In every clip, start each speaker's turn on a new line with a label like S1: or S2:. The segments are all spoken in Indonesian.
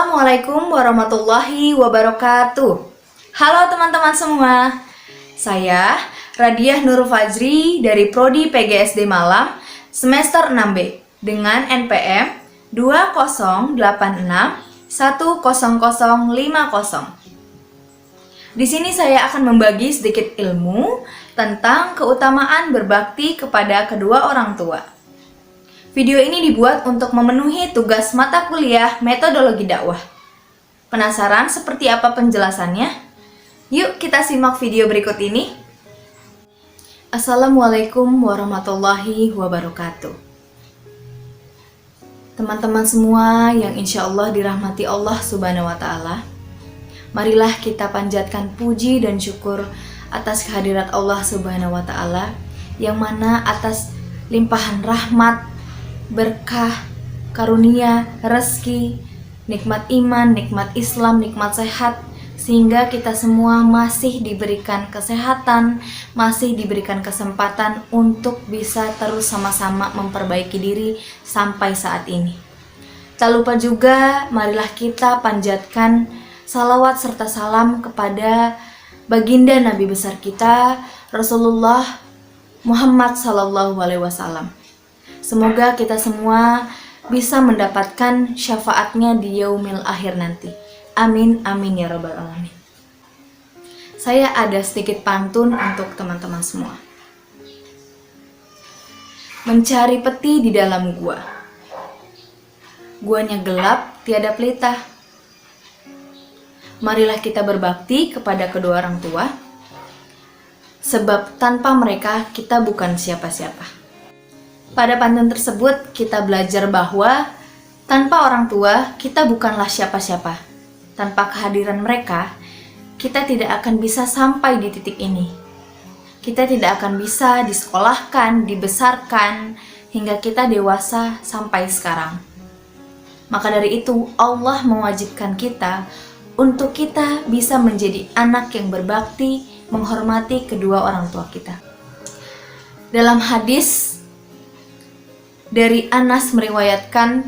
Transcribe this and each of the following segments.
S1: Assalamualaikum warahmatullahi wabarakatuh. Halo teman-teman semua. Saya Radiah Nur Fajri dari Prodi PGSD Malam semester 6B dengan NPM 208610050. Di sini saya akan membagi sedikit ilmu tentang keutamaan berbakti kepada kedua orang tua. Video ini dibuat untuk memenuhi tugas mata kuliah metodologi dakwah. Penasaran seperti apa penjelasannya? Yuk kita simak video berikut ini. Assalamualaikum warahmatullahi wabarakatuh. Teman-teman semua yang insya Allah dirahmati Allah Subhanahu wa Ta'ala, marilah kita panjatkan puji dan syukur atas kehadirat Allah Subhanahu wa Ta'ala, yang mana atas limpahan rahmat, berkah, karunia, rezeki, nikmat iman, nikmat Islam, nikmat sehat, sehingga kita semua masih diberikan kesehatan, masih diberikan kesempatan untuk bisa terus sama-sama memperbaiki diri sampai saat ini. Tak lupa juga, marilah kita panjatkan salawat serta salam kepada baginda Nabi besar kita, Rasulullah Muhammad SAW. Semoga kita semua bisa mendapatkan syafaatnya di yaumil akhir nanti. Amin, amin ya rabbal alamin. Saya ada sedikit pantun untuk teman-teman semua. Mencari peti di dalam gua. Guanya gelap, tiada pelita. Marilah kita berbakti kepada kedua orang tua, sebab tanpa mereka kita bukan siapa-siapa. Pada pantun tersebut kita belajar bahwa tanpa orang tua kita bukanlah siapa-siapa. Tanpa kehadiran mereka, kita tidak akan bisa sampai di titik ini. Kita tidak akan bisa disekolahkan, dibesarkan, hingga kita dewasa sampai sekarang. Maka dari itu Allah mewajibkan kita untuk kita bisa menjadi anak yang berbakti, menghormati kedua orang tua kita. Dalam hadis dari Anas meriwayatkan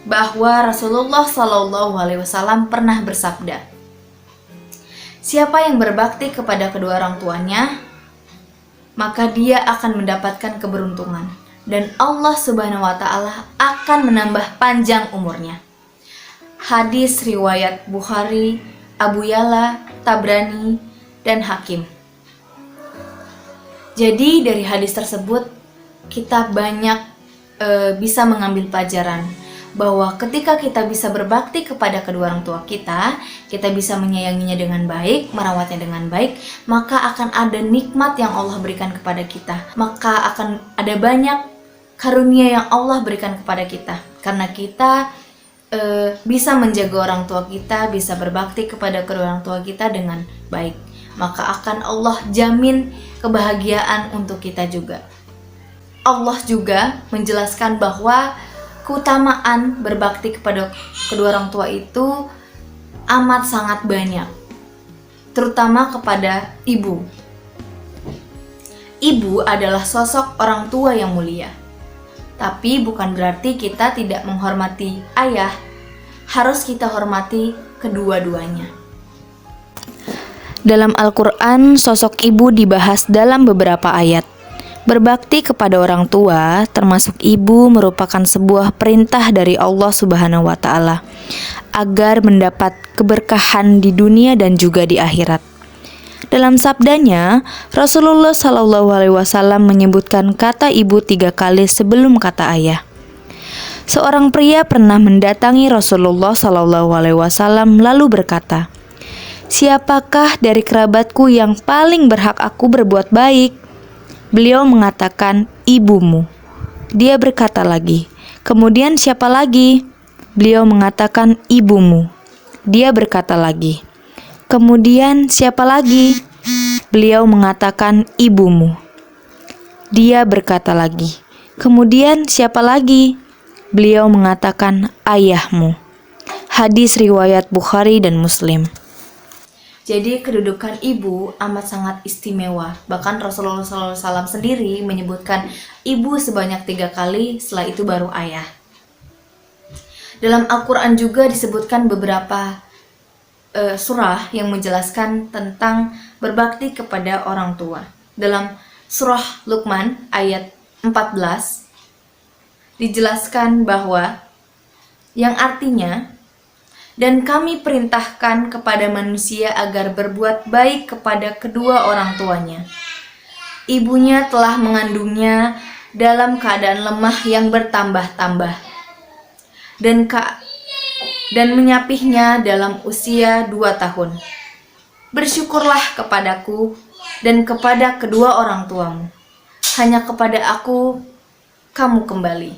S1: bahwa Rasulullah SAW pernah bersabda, siapa yang berbakti kepada kedua orang tuanya, maka dia akan mendapatkan keberuntungan dan Allah Subhanahu wa Ta'ala akan menambah panjang umurnya. Hadis riwayat Bukhari, Abu Ya'la, Tabrani, dan Hakim. Jadi dari hadis tersebut kita banyak bisa mengambil pelajaran bahwa ketika kita bisa berbakti kepada kedua orang tua kita bisa menyayanginya dengan baik, merawatnya dengan baik, maka akan ada nikmat yang Allah berikan kepada kita. Maka akan ada banyak karunia yang Allah berikan kepada kita karena kita bisa menjaga orang tua kita, bisa berbakti kepada kedua orang tua kita dengan baik. Maka akan Allah jamin kebahagiaan untuk kita juga. Allah juga menjelaskan bahwa keutamaan berbakti kepada kedua orang tua itu amat sangat banyak, terutama kepada ibu. Ibu adalah sosok orang tua yang mulia, tapi bukan berarti kita tidak menghormati ayah. Harus kita hormati kedua-duanya. Dalam Al-Quran, sosok ibu dibahas dalam beberapa ayat. Berbakti kepada orang tua, termasuk ibu, merupakan sebuah perintah dari Allah Subhanahu wa Ta'ala agar mendapat keberkahan di dunia dan juga di akhirat. Dalam sabdanya, Rasulullah SAW menyebutkan kata ibu 3 kali sebelum kata ayah. Seorang pria pernah mendatangi Rasulullah SAW lalu berkata, "Siapakah dari kerabatku yang paling berhak aku berbuat baik?" Beliau mengatakan, "Ibumu." Dia berkata lagi, "Kemudian siapa lagi?" Beliau mengatakan, "Ibumu." Dia berkata lagi, "Kemudian siapa lagi?" Beliau mengatakan, "Ibumu." Dia berkata lagi, "Kemudian siapa lagi?" Beliau mengatakan, "Ayahmu." Hadis riwayat Bukhari dan Muslim. Jadi kedudukan ibu amat sangat istimewa. Bahkan Rasulullah SAW sendiri menyebutkan ibu sebanyak 3 kali, setelah itu baru ayah. Dalam Al-Quran juga disebutkan beberapa surah yang menjelaskan tentang berbakti kepada orang tua. Dalam surah Luqman ayat 14 dijelaskan bahwa yang artinya, dan kami perintahkan kepada manusia agar berbuat baik kepada kedua orang tuanya. Ibunya telah mengandungnya dalam keadaan lemah yang bertambah-tambah, dan menyapihnya dalam usia 2 tahun. Bersyukurlah kepadaku dan kepada kedua orang tuamu. Hanya kepada aku kamu kembali.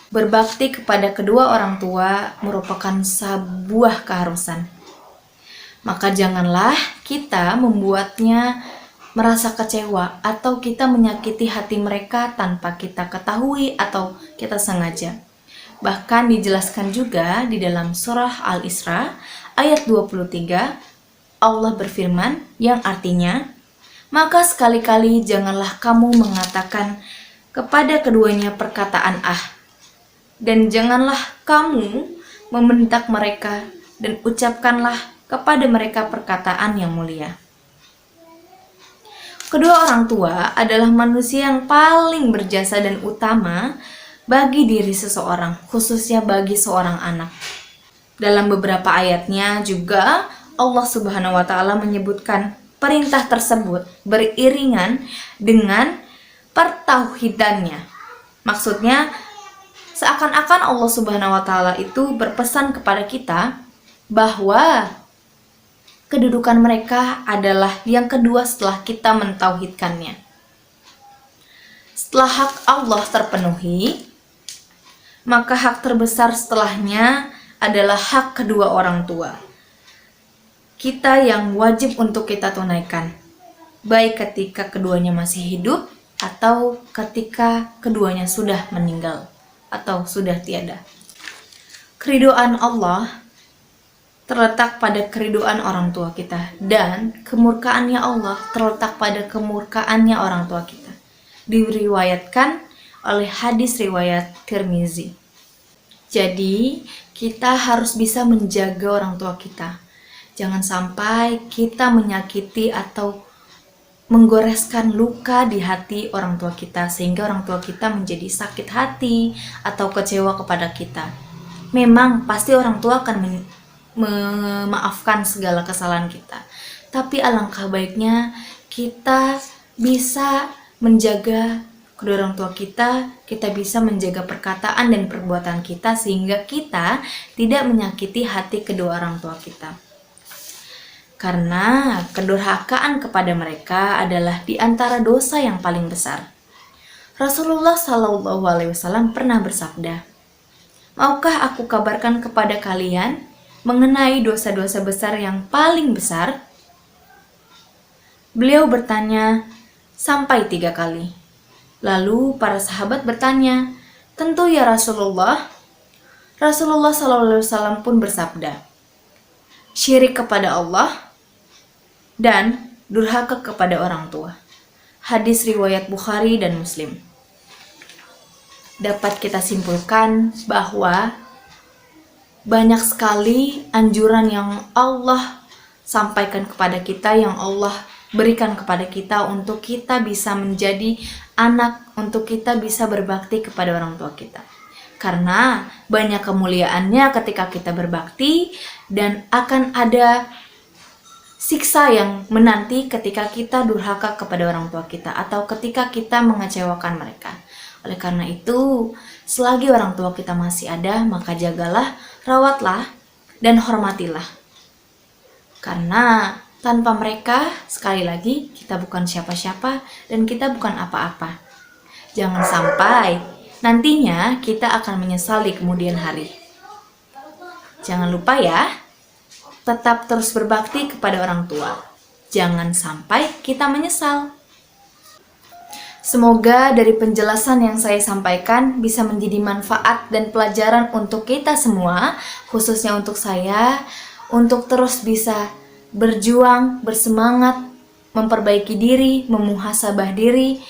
S1: Berbakti kepada kedua orang tua merupakan sebuah keharusan. Maka janganlah kita membuatnya merasa kecewa atau kita menyakiti hati mereka tanpa kita ketahui atau kita sengaja. Bahkan dijelaskan juga di dalam surah Al-Isra ayat 23, Allah berfirman yang artinya, maka sekali-kali janganlah kamu mengatakan kepada keduanya perkataan dan janganlah kamu membentak mereka, dan ucapkanlah kepada mereka perkataan yang mulia. Kedua orang tua adalah manusia yang paling berjasa dan utama bagi diri seseorang, khususnya bagi seorang anak. Dalam beberapa ayatnya juga Allah Subhanahu wa Ta'ala menyebutkan perintah tersebut beriringan dengan pertauhidannya. Maksudnya, seakan-akan Allah Subhanahu wa Ta'ala itu berpesan kepada kita bahwa kedudukan mereka adalah yang kedua setelah kita mentauhidkannya. Setelah hak Allah terpenuhi, maka hak terbesar setelahnya adalah hak kedua orang tua kita yang wajib untuk kita tunaikan, baik ketika keduanya masih hidup atau ketika keduanya sudah meninggal atau sudah tiada. Keridhaan Allah terletak pada keridhaan orang tua kita, dan kemurkaannya Allah terletak pada kemurkaannya orang tua kita. Diriwayatkan oleh hadis riwayat Tirmizi. Jadi, kita harus bisa menjaga orang tua kita. Jangan sampai kita menyakiti atau menggoreskan luka di hati orang tua kita sehingga orang tua kita menjadi sakit hati atau kecewa kepada kita. Memang pasti orang tua akan memaafkan segala kesalahan kita, tapi alangkah baiknya kita bisa menjaga kedua orang tua kita bisa menjaga perkataan dan perbuatan kita sehingga kita tidak menyakiti hati kedua orang tua kita. Karena kedurhakaan kepada mereka adalah di antara dosa yang paling besar. Rasulullah SAW pernah bersabda, maukah aku kabarkan kepada kalian mengenai dosa-dosa besar yang paling besar? Beliau bertanya sampai 3 kali. Lalu para sahabat bertanya, tentu ya Rasulullah. Rasulullah SAW pun bersabda, syirik kepada Allah dan durhaka kepada orang tua. Hadis riwayat Bukhari dan Muslim. Dapat kita simpulkan bahwa banyak sekali anjuran yang Allah sampaikan kepada kita, yang Allah berikan kepada kita untuk kita bisa menjadi anak, untuk kita bisa berbakti kepada orang tua kita. Karena banyak kemuliaannya ketika kita berbakti, dan akan ada siksa yang menanti ketika kita durhaka kepada orang tua kita atau ketika kita mengecewakan mereka. Oleh karena itu, selagi orang tua kita masih ada, maka jagalah, rawatlah, dan hormatilah. Karena tanpa mereka, sekali lagi, kita bukan siapa-siapa dan kita bukan apa-apa. Jangan sampai nantinya kita akan menyesal di kemudian hari. Jangan lupa ya, tetap terus berbakti kepada orang tua. Jangan sampai kita menyesal. Semoga dari penjelasan yang saya sampaikan bisa menjadi manfaat dan pelajaran untuk kita semua, khususnya untuk saya, untuk terus bisa berjuang, bersemangat, memperbaiki diri, memuhasabah diri,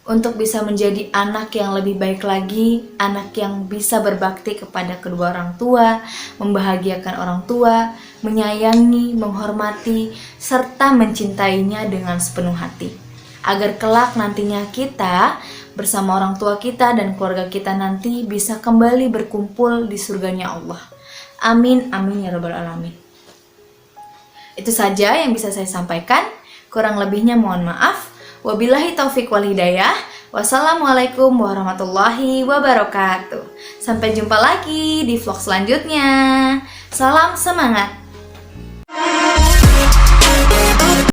S1: untuk bisa menjadi anak yang lebih baik lagi, anak yang bisa berbakti kepada kedua orang tua, membahagiakan orang tua, menyayangi, menghormati, serta mencintainya dengan sepenuh hati. Agar kelak nantinya kita bersama orang tua kita dan keluarga kita nanti bisa kembali berkumpul di surganya Allah. Amin, amin ya rabbal alamin. Itu saja yang bisa saya sampaikan. Kurang lebihnya mohon maaf. Wabillahi taufik wal hidayah. Wassalamualaikum warahmatullahi wabarakatuh. Sampai jumpa lagi di vlog selanjutnya. Salam semangat.